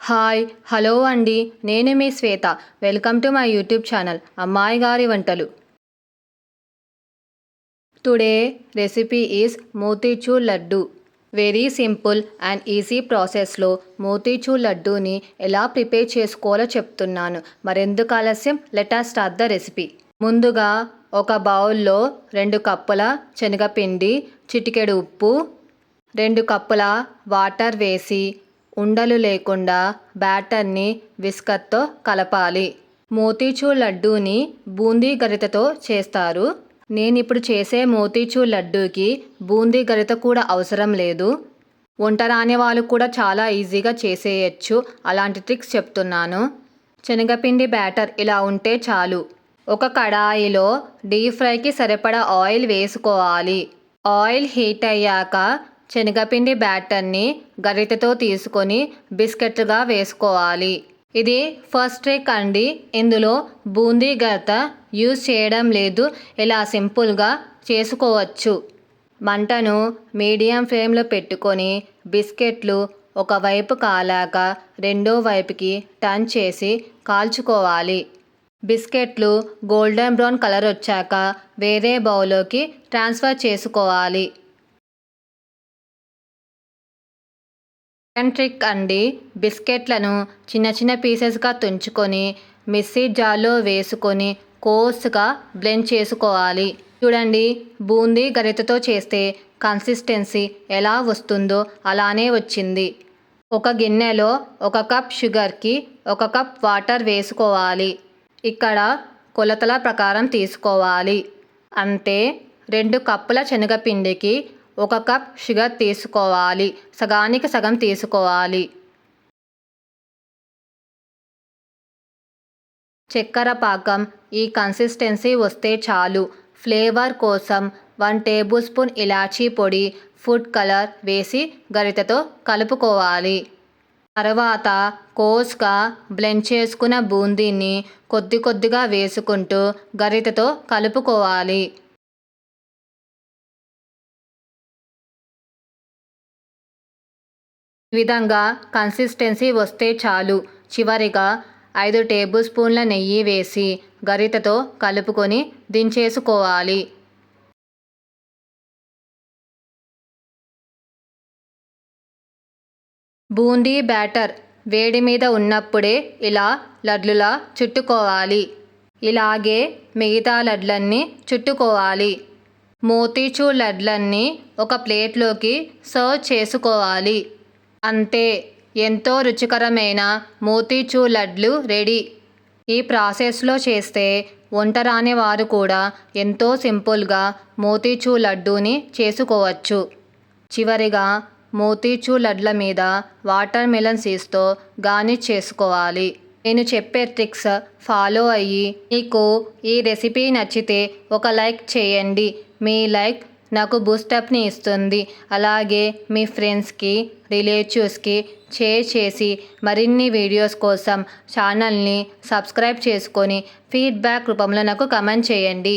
Hi hello అండి, నేను మీ Shweta. Welcome to my YouTube channel అమ్మాయి గారి వంటలు. Today recipe is motichoor laddu. Very simple and easy ప్రాసెస్లో మోతీచూర్ లడ్డూని ఎలా ప్రిపేర్ చేసుకోవాలో చెప్తున్నాను. మరెందుకు ఆలస్యం, let us start the recipe. ముందుగా ఒక బౌల్లో 2 కప్పుల శనగపిండి, చిటికెడు ఉప్పు, 2 కప్పుల వాటర్ వేసి ఉండలు లేకుండా బ్యాటర్ని విస్కర్తో కలపాలి. మోతీచూర్ లడ్డూని బూందీ గరిటెతో చేస్తారు. నేనిప్పుడు చేసే మోతీచూర్ లడ్డూకి బూందీ గరిటె కూడా అవసరం లేదు. వంట రాని వాళ్ళు కూడా చాలా ఈజీగా చేసేయచ్చు. అలాంటి ట్రిక్స్ చెప్తున్నాను. శనగపిండి బ్యాటర్ ఇలా ఉంటే చాలు. ఒక కడాయిలో డీప్ ఫ్రైకి సరిపడా ఆయిల్ వేసుకోవాలి. ఆయిల్ హీట్ అయ్యాక శనగపిండి బ్యాటర్ని గరిటెతో తీసుకొని బిస్కెట్గా వేసుకోవాలి. ఇది ఫస్ట్ ట్రిక్ అండి. ఇందులో బూందీ గరిటె యూజ్ చేయడం లేదు. ఇలా సింపుల్గా చేసుకోవచ్చు. మంటను మీడియం ఫ్లేమ్లో పెట్టుకొని బిస్కెట్లు ఒకవైపు కాలాక రెండో వైపుకి టర్న్ చేసి కాల్చుకోవాలి. బిస్కెట్లు గోల్డెన్ బ్రౌన్ కలర్ వచ్చాక వేరే బౌల్లోకి ట్రాన్స్ఫర్ చేసుకోవాలి. సెకండ్ ట్రిక్ అండి. బిస్కెట్లను చిన్న చిన్న పీసెస్గా తుంచుకొని మిక్సీ జార్లో వేసుకొని కోర్స్గా బ్లెండ్ చేసుకోవాలి. చూడండి, బూందీ గరిటెతో చేస్తే కన్సిస్టెన్సీ ఎలా వస్తుందో అలానే వచ్చింది. ఒక గిన్నెలో 1 కప్ షుగర్కి 1 కప్ వాటర్ వేసుకోవాలి. ఇక్కడ కొలతల ప్రకారం తీసుకోవాలి. అంటే 2 కప్పుల శనగపిండికి 1 కప్ షుగర్ తీసుకోవాలి. సగానికి సగం తీసుకోవాలి. చక్కెర పాకం ఈ కన్సిస్టెన్సీ వస్తే చాలు. ఫ్లేవర్ కోసం 1 టేబుల్ స్పూన్ ఇలాచీ పొడి, ఫుడ్ కలర్ వేసి గరిటెతో కలుపుకోవాలి. తర్వాత కోర్స్గా బ్లెండ్ చేసుకున్న బూందీని కొద్ది కొద్దిగా వేసుకుంటూ గరిటెతో కలుపుకోవాలి. ఈ విధంగా కన్సిస్టెన్సీ వస్తే చాలు. చివరిగా 5 టేబుల్ స్పూన్ల నెయ్యి వేసి గరిటెతో కలుపుకొని దించేసుకోవాలి. బూందీ బ్యాటర్ వేడి మీద ఉన్నప్పుడే ఇలా లడ్లులా చుట్టుకోవాలి. ఇలాగే మిగతా లడ్లన్నీ చుట్టుకోవాలి. మోతీచూర్ లడ్లన్నీ ఒక ప్లేట్లోకి సర్వ్ చేసుకోవాలి. అంతే, ఎంతో రుచికరమైన మోతీచూర్ లడ్లు రెడీ. ఈ ప్రాసెస్లో చేస్తే వంట రాని వారు కూడా ఎంతో సింపుల్గా మోతీచూర్ లడ్డూని చేసుకోవచ్చు. చివరిగా మోతీచూర్ లడ్ల మీద వాటర్ మిలన్ సీడ్స్తో గార్నిష్ చేసుకోవాలి. నేను చెప్పే ట్రిక్స్ ఫాలో అయ్యి మీకు ఈ రెసిపీ నచ్చితే ఒక లైక్ చేయండి. మీ లైక్ నాకు బూస్టప్ని ఇస్తుంది. అలాగే మీ ఫ్రెండ్స్కి, రిలేటివ్స్కి షేర్ చేసి మరిన్ని వీడియోస్ కోసం ఛానల్ని సబ్స్క్రైబ్ చేసుకొని ఫీడ్బ్యాక్ రూపంలో నాకు కమెంట్ చేయండి.